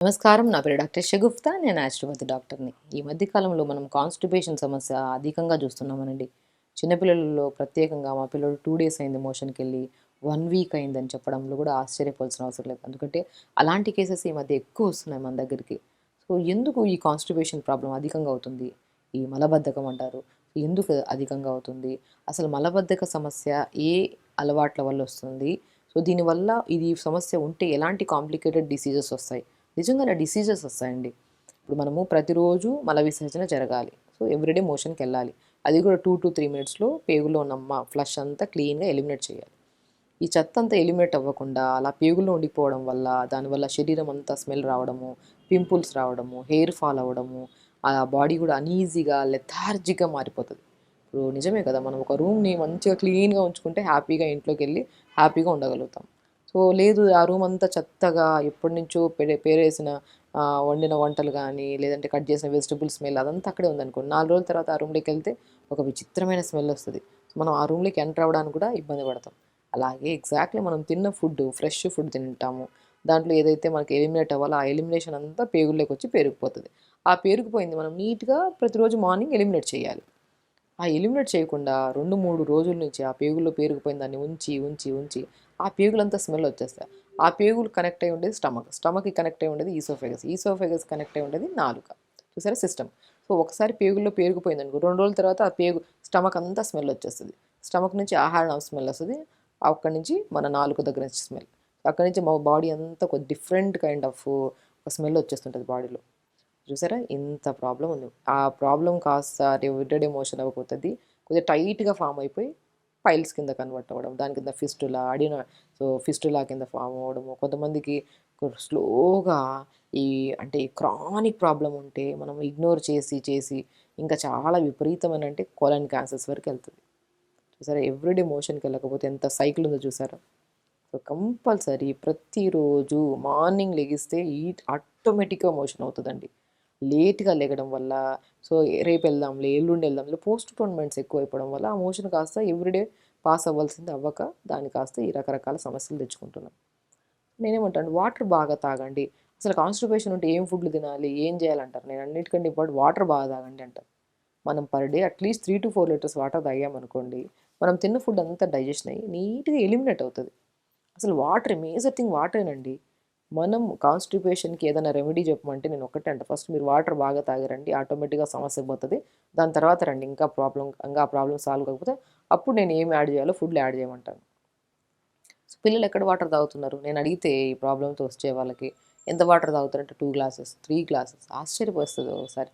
నమస్కారం. నా పేరు డాక్టర్ షగుఫ్తా. నేను న్యాచురోపతి డాక్టర్‌ని. ఈ మధ్య కాలంలో మనం కాన్‌స్టిపేషన్ సమస్య అధికంగా చూస్తున్నామనండి. చిన్న పిల్లలలో ప్రత్యేకంగా మా పిల్లోడు 2 డేస్ అయింది మోషన్‌కెళ్ళి, 1 వీక్ అయిందని చెప్పడంలో కూడా ఆశ్చర్యపోవాల్సిన అవసరం లేదు. ఎందుకంటే అలాంటి కేసెస్ ఈ మధ్య ఎక్కువ వస్తున్నాయి మన దగ్గరికి. సో, ఎందుకు ఈ కాన్‌స్టిపేషన్ ప్రాబ్లమ్ అధికంగా అవుతుంది? ఈ మలబద్ధకం అంటారు. ఎందుకు అధికంగా అవుతుంది? అసలు మలబద్ధక సమస్య ఏ అలవాట్ల వల్ల వస్తుంది? సో, దీనివల్ల ఇది సమస్య ఉంటే ఎలాంటి కాంప్లికేటెడ్ డిసీజెస్ వస్తాయి? నిజంగానే డిసీజెస్ వస్తాయండి. ఇప్పుడు మనము ప్రతిరోజు మల విసర్జన జరగాలి. సో, ఎవ్రీడే మోషన్‌కెళ్ళాలి. అది కూడా 2-3 మినిట్స్‌లో పేగులో ఉన్న ఫ్లష్ అంతా క్లీన్‌గా ఎలిమినేట్ చేయాలి. ఈ చెత్త అంతా ఎలిమినేట్ అవ్వకుండా అలా పేగుల్లో ఉండిపోవడం వల్ల, దానివల్ల శరీరం అంతా స్మెల్ రావడము, పింపుల్స్ రావడము, హెయిర్ ఫాల్ అవ్వడము, ఆ బాడీ కూడా అనీజీగా, లెథార్జిక్‌గా మారిపోతది. ఇప్పుడు నిజమే కదా! మనం ఒక రూమ్‌ని మంచిగా క్లీన్‌గా ఉంచుకుంటే హ్యాపీగా ఇంట్లోకెళ్ళి హ్యాపీగా ఉండగలుగుతాం. సో, లేదు ఆ రూమ్ అంతా చెత్తగా ఎప్పటినుంచో పేరేసిన వండిన వంటలు గానీ, లేదంటే కట్ చేసిన వెజిటబుల్ స్మెల్ అదంతా అక్కడే ఉందనుకోండి. 4 రోజుల తర్వాత ఆ రూమ్‌లోకెళ్తే ఒక విచిత్రమైన స్మెల్ వస్తది. మనం ఆ రూమ్‌లోకి ఎంటర్ అవ్వడానికి కూడా ఇబ్బంది పడతాం. అలాగే ఎగ్జాక్ట్‌లీ మనం తిన్న ఫుడ్డు ఫ్రెష్ ఫుడ్ తింటాము. దాంట్లో ఏదైతే మనకి ఎలిమినేట్ అవ్వాలో ఆ ఎలిమినేషన్ అంతా పేగుల్లోకొచ్చి పేరుకుపోతది. ఆ పేరుకుపోయింది మనం నీట్‌గా ప్రతిరోజు మార్నింగ్ ఎలిమినేట్ చేయాలి. ఆ ఎలిమినేట్ చేయకుండా 2, 3 రోజుల నుంచి ఆ పేగుల్లో పేరుకుపోయిన దాన్ని ఉంచి ఆ పేగులంతా స్మెల్ వచ్చేస్తాయి. ఆ పేగులు కనెక్ట్ అయ్యి ఉండేది స్టమక్. స్టమక్‌కి కనెక్ట్ అయ్యి ఉండేది ఈసోఫేగస్. ఈసోఫేగస్ కనెక్ట్ అయ్యి ఉండేది నాలుక. చూసారా సిస్టమ్. సో, ఒకసారి పేగుల్లో పేరుకుపోయిందనుకో 2 రోజుల తర్వాత ఆ పేగు స్టమక్ అంతా స్మెల్ వచ్చేస్తది. స్టమక్ నుంచి ఆహారం స్మెల్ వస్తది. అక్కడి నుంచి మన నాలుక దగ్గర నుంచి స్మెల్. అక్కడి నుంచి మా బాడీ అంతా ఒక డిఫరెంట్ కైండ్ ఆఫ్ ఒక స్మెల్ వచ్చేస్తుంటది బాడీలో. చూసారా? ఇంత ప్రాబ్లమ్ ఉంది. ఆ ప్రాబ్లమ్ కాస్త రివర్టెడ్ ఎమోషన్ అవ్వకపోతది. కొద్దిగా టైట్‌గా ఫార్మ్ అయిపోయి పైల్స్ కింద కన్వర్ట్ అవ్వడం. దాని కింద ఫిస్టులా, సో, ఫిస్టులా కింద ఫార్మ్ అవ్వడము. కొంతమందికి స్లోగా ఈ అంటే ఈ క్రానిక్ ప్రాబ్లమ్ ఉంటే మనం ఇగ్నోర్ చేసి ఇంకా చాలా విపరీతమైన అంటే కోలన్ క్యాన్సర్స్ వరకెళ్తది. చూసారా? ఎవ్రీడే మోషన్‌కెళ్ళకపోతే ఎంత సైకిల్ ఉందో చూసారా? సో, కంపల్సరీ ప్రతిరోజు మార్నింగ్ లెగిస్తే ఆటోమేటిక్‌గా మోషన్ అవుతదండి. లేట్‌గా లెగడం వల్ల సో, రేపెళ్దాంలే, ఎల్లుండెళ్దాంలే పోస్ట్‌పోన్‌మెంట్స్ ఎక్కువైపోవడం వల్ల ఆ మోషన్ కాస్త ఎవ్రీడే పాస్ అవ్వాల్సింది అవ్వక దాన్ని కాస్త ఈ రకరకాల సమస్యలు తెచ్చుకుంటున్నాం. నేనేమంటాను వాటర్ బాగా తాగండి. అసలు కాన్‌స్టిపేషన్ ఉంటే ఏం ఫుడ్‌లు తినాలి? ఏం చేయాలంటారు? నేను అన్నిటికంటే ఇంపార్టెంట్ వాటర్ బాగా తాగండి అంటాను. మనం per day at least 3-4 litres water తాగామనుకోండి, మనం తిన్న ఫుడ్ అంతా డైజెషన్ అయ్యి నీట్‌గా ఎలిమినేట్ అవుతది. అసలు వాటరే మేజర్ థింగ్ వాటరేనండి. మనం కాన్‌స్టిపేషన్‌కి ఏదైనా రెమెడీ చెప్పమంటే నేను ఒక్కటే అంటా. ఫస్ట్ మీరు వాటర్ బాగా తాగారండి ఆటోమేటిక్‌గా సమస్య పోతది. దాని తర్వాత రండి ఇంకా ఆ ప్రాబ్లమ్ సాల్వ్ కాకపోతే అప్పుడు నేను ఏమి యాడ్ చేయాలో ఫుడ్‌లో యాడ్ చేయమంటాను. సో, పిల్లలు ఎక్కడ వాటర్ తాగుతున్నారు? నేను అడిగితే ఈ ప్రాబ్లమ్‌తో వచ్చే వాళ్ళకి ఎంత వాటర్ తాగుతారంటే 2 గ్లాసెస్, 3 గ్లాసెస్ ఆశ్చర్యపోస్తది ఒకసారి.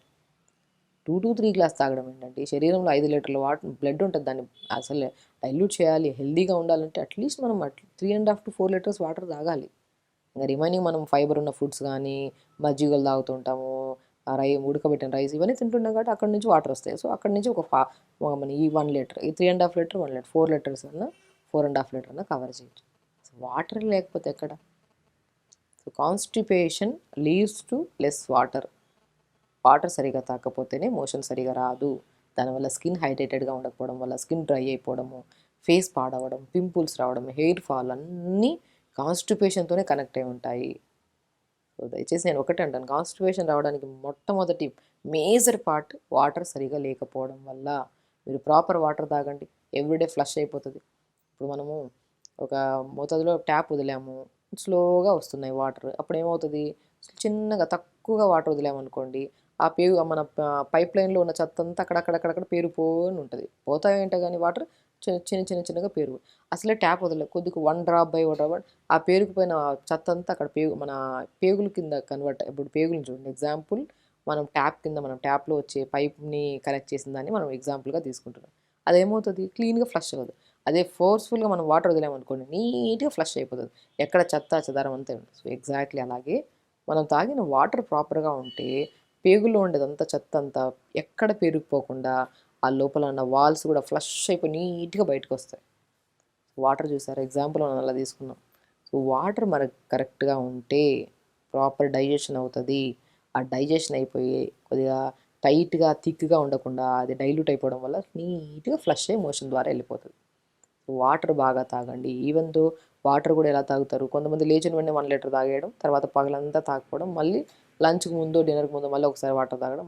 2-3 గ్లాస్ తాగడం ఏంటండి? శరీరంలో 5 లీటర్ల బ్లడ్ ఉంటది. దాన్ని అసలు డైల్యూట్ చేయాలి, హెల్తీగా ఉండాలంటే అట్‌లీస్ట్ మనం 3.5-4 లీటర్స్ వాటర్ తాగాలి. ఇంక రిమైనింగ్ మనం ఫైబర్ ఉన్న ఫుడ్స్ గానీ, మజ్జిగలు తాగుతూ ఉంటాము. ఉడకబెట్టిన రైస్ ఇవన్నీ తింటున్నాం కాబట్టి అక్కడి నుంచి వాటర్ వస్తాయి. సో, అక్కడి నుంచి మన ఈ 1 లీటర్, ఈ 3.5 లీటర్, 1 లీటర్, 4 లీటర్స్ అన్నా, 4.5 లీటర్ అన్నా కవర్ చేయొచ్చు. సో, వాటర్ లేకపోతే ఎక్కడ? So, constipation leads to less water. Water సరిగ్గా తాగకపోతేనే మోషన్ సరిగ్గా రాదు. దానివల్ల స్కిన్ హైడ్రేటెడ్‌గా ఉండకపోవడం వల్ల స్కిన్ డ్రై అయిపోవడము, ఫేస్ పాడవడం, పింపుల్స్ రావడం, హెయిర్ ఫాల్ అన్నీ కాన్‌స్టిపేషన్‌తోనే కనెక్ట్ అయి ఉంటాయి. సో, దయచేసి నేను ఒకటే అంటాను. కాన్‌స్టిపేషన్ రావడానికి మొట్టమొదటి మేజర్ పార్ట్ వాటర్ సరిగ్గా లేకపోవడం వల్ల. మీరు ప్రాపర్ వాటర్ తాగండి. ఎవ్రీడే ఫ్లష్ అయిపోతది. ఇప్పుడు మనము ఒక మోతాదులో ట్యాప్ వదిలాము. స్లోగా వస్తున్నాయి వాటర్. అప్పుడేమవుతది? చిన్నగా తక్కువగా వాటర్ వదిలామనుకోండి, ఆ మన పైప్ లైన్‌లో ఉన్న చెత్తంతా అక్కడక్కడ పేరుకొని ఉంటది. పోతాయంట గానీ వాటర్ చిన్నగా పేరుగు. అసలే ట్యాప్ వదలలేదు. కొద్దిగా 1 డ్రాప్ బై 1 డ్రాప్ ఆ పేరుకుపోయిన చెత్తంతా అక్కడ మన పేగుల కింద కన్వర్ట్ ఇప్పుడు పేగులను చూడండి ఎగ్జాంపుల్ మనం ట్యాప్‌లో వచ్చే పైప్‌ని కనెక్ట్ చేసిన దాన్ని మనం ఎగ్జాంపుల్‌గా తీసుకుంటున్నాం. అదేమవుతది? క్లీన్‌గా ఫ్లష్ అవ్వదు. అదే ఫోర్స్‌ఫుల్‌గా మనం వాటర్ వదిలామనుకోండి నీట్‌గా ఫ్లష్ అయిపోతది. ఎక్కడ చెత్త చెదారం అంతా ఉండదు. సో, ఎగ్జాక్ట్‌లీ అలాగే మనం తాగిన వాటర్ ప్రాపర్‌గా ఉంటే పేగుల్లో ఉండేదంతా చెత్తంతా ఎక్కడ పేరుకుపోకుండా ఆ లోపల ఉన్న వాల్స్ కూడా ఫ్లష్ అయిపోయి నీట్‌గా బయటకొస్తాయి. వాటర్ చూసారా ఎగ్జాంపుల్ మనం అలా తీసుకున్నాం. సో, వాటర్ మనకు కరెక్ట్‌గా ఉంటే ప్రాపర్ డైజెషన్ అవుతది. ఆ డైజెషన్ అయిపోయి కొద్దిగా టైట్‌గా, థిక్‌గా ఉండకుండా అది డైల్యూట్ అయిపోవడం వల్ల నీట్‌గా ఫ్లష్ అయ్యి మోషన్ ద్వారా వెళ్ళిపోతది. వాటర్ బాగా తాగండి. ఈవెన్ దో వాటర్ కూడా ఎలా తాగుతారు, కొంతమంది లేచిన వెంటనే 1 లీటర్ తాగేయడం, తర్వాత పగలంతా తాగకపోవడం, మళ్ళీ లంచ్కి ముందు డిన్నర్కి ముందు మళ్ళీ ఒకసారి వాటర్ తాగడం,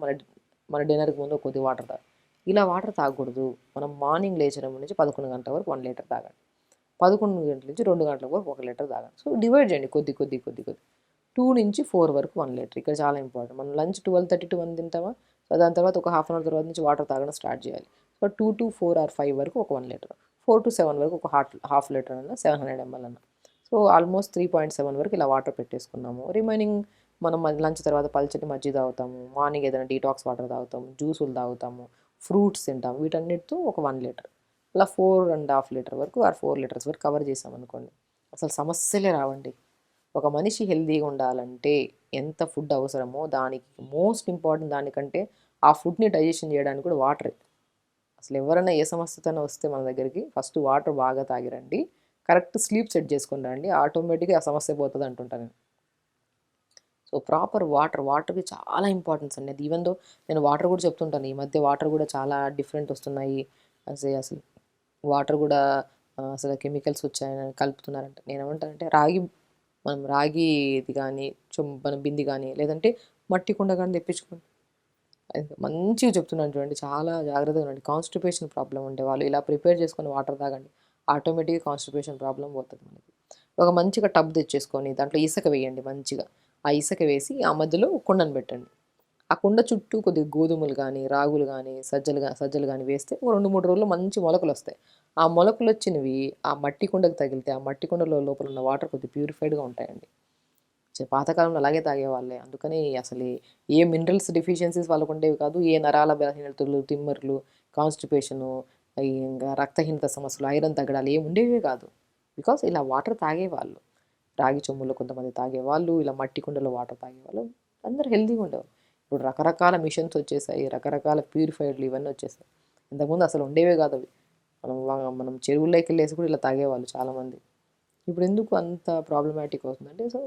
మన డిన్నర్కి ముందు కొద్దిగా వాటర్ తాగడం. ఇలా వాటర్ తాగకూడదు. మనం మార్నింగ్ లేచినప్పటి నుంచి 11 గంటల వరకు 1 లీటర్ తాగండి, 11 గంటల నుంచి 2 గంటల వరకు 1 లీటర్ తాగండి. సో డివైడ్ చేయండి కొద్ది కొద్ది కొద్ది కొద్ది 2 నుంచి 4 వరకు 1 లీటర్. ఇక్కడ చాలా ఇంపార్టెంట్. మనం లంచ్ 12:30 to 1 తింటామా, సో దాని తర్వాత ఒక హాఫ్ అన్ అవర్ తర్వాత నుంచి వాటర్ తాగడం స్టార్ట్ చేయాలి. సో 2 to 4 or 5 వరకు ఒక 1 లీటర్, 4 to 7 వరకు ఒక హాఫ్ లీటర్ అన్న 700 ml అన్న. సో ఆల్మోస్ట్ 3.7 వరకు ఇలా వాటర్ పెట్టేసుకున్నాము. రిమైనింగ్ మనం లంచ్ తర్వాత పల్చటి మజ్జిగ తాగుతాము, మార్నింగ్ ఏదైనా డీటాక్స్ వాటర్ తాగుతాము, జ్యూసులు తాగుతాము, ఫ్రూట్స్ తింటాము, వీటన్నిటితో ఒక 1 లీటర్, ఇలా 4.5 లీటర్ వరకు ఆర్ 4 లీటర్స్ వరకు కవర్ చేసామనుకోండి, అసలు సమస్యలే రావండి. ఒక మనిషి హెల్తీగా ఉండాలంటే ఎంత ఫుడ్ అవసరమో దానికి మోస్ట్ ఇంపార్టెంట్ దానికంటే ఆ ఫుడ్ని డైజెషన్ చేయడానికి కూడా వాటరే. అసలు ఎవరైనా ఏ సమస్యతోనే వస్తే మన దగ్గరికి ఫస్ట్ వాటర్ బాగా తాగిరండి, కరెక్ట్ స్లీప్ సెట్ చేసుకొని రండి, ఆటోమేటిక్గా ఆ సమస్య పోతుంది అంటుంటాను నేను. సో ప్రాపర్ వాటర్కి చాలా ఇంపార్టెన్స్ అండి. అది ఈవెన్ దో నేను వాటర్ కూడా చెప్తుంటాను, ఈ మధ్య వాటర్ కూడా చాలా డిఫరెంట్ వస్తున్నాయి, అసలు వాటర్ కూడా అసలు కెమికల్స్ వచ్చాయని కలుపుతున్నారంట. నేను ఏమంటానంటే మనం రాగిది కానీ మన బింది కానీ లేదంటే మట్టి కుండ కానీ తెప్పించుకోండి. మంచిగా చెప్తున్నాను చూడండి, చాలా జాగ్రత్తగా ఉండండి. కాన్స్టిపేషన్ ప్రాబ్లం ఉండే వాళ్ళు ఇలా ప్రిపేర్ చేసుకొని వాటర్ తాగండి, ఆటోమేటిక్గా కాన్స్టిపేషన్ ప్రాబ్లం పోతుంది మనకి. ఒక మంచిగా టబ్ తెచ్చేసుకొని దాంట్లో ఇసుక వేయండి, మంచిగా ఆ ఇసుక వేసి ఆ మధ్యలో కుండను పెట్టండి. ఆ కుండ చుట్టూ కొద్దిగా గోధుమలు కానీ రాగులు కానీ సజ్జలు కానీ వేస్తే ఒక 2-3 రోజుల్లో మంచి మొలకలు వస్తాయి. ఆ మొలకలు వచ్చినవి ఆ మట్టి కుండకు తగిలితే ఆ మట్టి కుండలో లోపల ఉన్న వాటర్ కొద్దిగా ప్యూరిఫైడ్గా ఉంటాయండి. పాతకాలంలో అలాగే తాగేవాళ్ళే. అందుకని అసలు ఏ మినరల్స్ డెఫిషియన్సీస్ వాళ్ళకు ఉండేవి కాదు, ఏ నరాల బలహీనతలు, తిమ్మర్లు, కాన్స్టిపేషను, ఇంకా రక్తహీనత సమస్యలు, ఐరన్ తగ్గడాలు ఏమి ఉండేవే కాదు. బికాస్ ఇలా వాటర్ తాగేవాళ్ళు, రాగి చెంబులో కొంతమంది తాగేవాళ్ళు, ఇలా మట్టి కుండలో వాటర్ తాగేవాళ్ళు, అందరూ హెల్తీగా ఉండేవారు. ఇప్పుడు రకరకాల మిషన్స్ వచ్చేసాయి, రకరకాల ప్యూరిఫైడ్లు ఇవన్నీ వచ్చేసాయి. ఇంతకుముందు అసలు ఉండేవే కాదు అవి. మనం చెరువుల్లోకి వెళ్ళేసి కూడా ఇలా తాగేవాళ్ళు చాలామంది. ఇప్పుడు ఎందుకు అంత ప్రాబ్లమాటిక్ అవుతుందంటే సో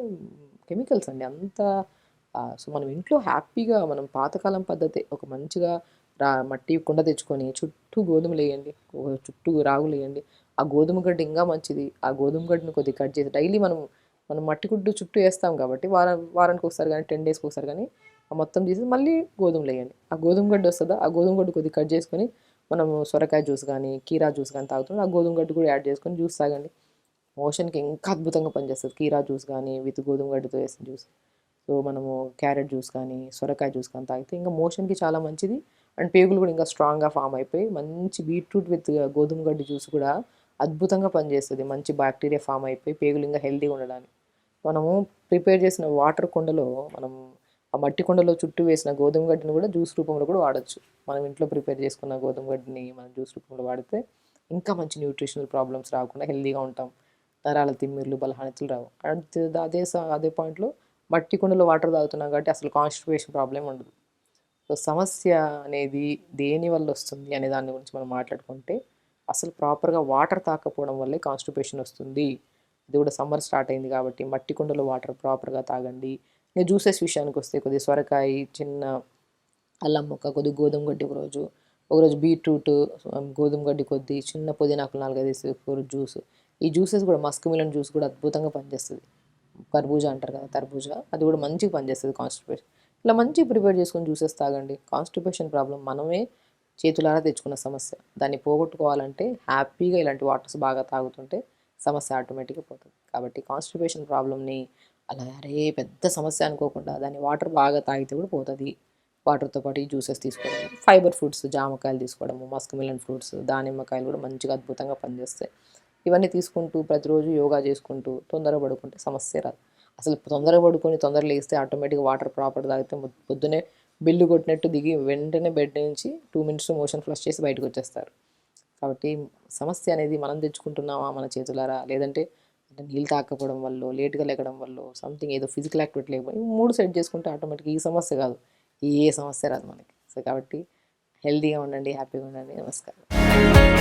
కెమికల్స్ అండి అంతా. సో మనం ఇంట్లో హ్యాపీగా మనం పాతకాలం పద్ధతి ఒక మంచిగా మట్టి కుండ తెచ్చుకొని చుట్టూ గోధుమలు వేయండి, చుట్టూ రాగులు వేయండి. ఆ గోధుమ గడ్డి ఇంకా మంచిది. ఆ గోధుమ గడ్డిని కొద్దిగా కట్ చేసి డైలీ మనం మట్టి గుడ్డు చుట్టూ వేస్తాం కాబట్టి వారానికి ఒకసారి కానీ 10 daysకి ఒకసారి కానీ మొత్తం తీసి మళ్ళీ గోధుమలు వేయండి. ఆ గోధుమ గడ్డి వస్తుందా, ఆ గోధుమ గడ్డి కొద్దిగా కట్ చేసుకొని మనము సొరకాయ జ్యూస్ కానీ కీరా జ్యూస్ కానీ తాగుతుంది, ఆ గోధుమ గడ్డి కూడా యాడ్ చేసుకొని జ్యూస్ తాగండి. మోషన్కి ఇంకా అద్భుతంగా పనిచేస్తుంది కీరా జ్యూస్ కానీ విత్ గోధుమ గడ్డితో వేసిన జ్యూస్. సో మనము క్యారెట్ జ్యూస్ కానీ సొరకాయ జ్యూస్ కానీ తాగితే ఇంకా మోషన్కి చాలా మంచిది. అండ్ పేగులు కూడా ఇంకా స్ట్రాంగ్గా ఫామ్ అయిపోయి మంచి బీట్రూట్ విత్ గోధుమ గడ్డి జ్యూస్ కూడా అద్భుతంగా పనిచేస్తుంది. మంచి బ్యాక్టీరియా ఫామ్ అయిపోయి పేగులు ఇంకా హెల్తీగా ఉండడానికి. మనము ప్రిపేర్ చేసిన వాటర్ కుండలో మనం ఆ మట్టి కుండలో చుట్టూ వేసిన గోధుమ గడ్డిని కూడా జ్యూస్ రూపంలో కూడా వాడచ్చు. మనం ఇంట్లో ప్రిపేర్ చేసుకున్న గోధుమ గడ్డిని మనం జ్యూస్ రూపంలో వాడితే ఇంకా మంచి న్యూట్రిషనల్ ప్రాబ్లమ్స్ రాకుండా హెల్తీగా ఉంటాం, నరాల తిమ్మిర్లు బలహీనతలు రావు. అదే పాయింట్లో మట్టి కుండలో వాటర్ తాగుతున్నాం కాబట్టి అసలు కాన్స్టిపేషన్ ప్రాబ్లం ఉండదు. సో సమస్య అనేది దేని వల్ల వస్తుంది అనే దాని గురించి మనం మాట్లాడుకుంటే అసలు ప్రాపర్గా వాటర్ తాకపోవడం వల్లే కాన్స్టిపేషన్ వస్తుంది. ఇది కూడా సమ్మర్ స్టార్ట్ అయింది కాబట్టి మట్టి కుండలో వాటర్ ప్రాపర్గా తాగండి. ఇంకా జ్యూసెస్ విషయానికి వస్తే కొద్దిగా సొరకాయ, చిన్న అల్లం ముక్క, కొద్దిగా గోధుమ గడ్డి ఒకరోజు బీట్రూట్, గోధుమ గడ్డి కొద్ది, చిన్న పుదీనాకులు 4-5 వేసి జ్యూస్. ఈ జ్యూసెస్ కూడా మస్క్ మిలన్ జ్యూస్ కూడా అద్భుతంగా పనిచేస్తుంది. కర్బూజా అంటారు కదా, తర్బూజా, అది కూడా మంచిగా పనిచేస్తుంది కాన్స్టిపేషన్. ఇలా మంచిగా ప్రిపేర్ చేసుకొని జ్యూసెస్ తాగండి. కాన్స్టిపేషన్ ప్రాబ్లం మనమే చేతులారా తెచ్చుకున్న సమస్య, దాన్ని పోగొట్టుకోవాలంటే హ్యాపీగా ఇలాంటి వాటర్స్ బాగా తాగుతుంటే సమస్య ఆటోమేటిక్గా పోతుంది. కాబట్టి కాన్స్టిపేషన్ ప్రాబ్లమ్ని అలా అరే పెద్ద సమస్య అనుకోకుండా దాన్ని వాటర్ బాగా తాగితే కూడా పోతుంది. వాటర్తో పాటు ఈ జ్యూసెస్ తీసుకోవడం, ఫైబర్ ఫుడ్స్, జామకాయలు తీసుకోవడము, మస్క్ మిలన్ ఫ్రూట్స్, దానిమ్మకాయలు కూడా మంచిగా అద్భుతంగా పనిచేస్తాయి. ఇవన్నీ తీసుకుంటూ ప్రతిరోజు యోగా చేసుకుంటూ తొందర పడుకుంటే సమస్య రాదు. అసలు తొందర పడుకొని తొందర లేస్తే ఆటోమేటిక్గా వాటర్ ప్రాపర్ తాగితే పొద్దునే బిల్లు కొట్టినట్టు దిగి వెంటనే బెడ్ నుంచి 2 minutes మోషన్ ఫ్లష్ చేసి బయటకు వచ్చేస్తారు. కాబట్టి సమస్య అనేది మనం తెచ్చుకుంటున్నామా మన చేతులారా, లేదంటే నీళ్ళు తాకపోవడం వల్ల, లేట్గా లేకడం వల్ల, సంథింగ్ ఏదో ఫిజికల్ యాక్టివిటీ లేకపోతే 3 సెట్ చేసుకుంటే ఆటోమేటిక్గా ఈ సమస్య కాదు ఏ సమస్య రాదు మనకి. సో కాబట్టి హెల్తీగా ఉండండి, హ్యాపీగా ఉండండి. నమస్కారం.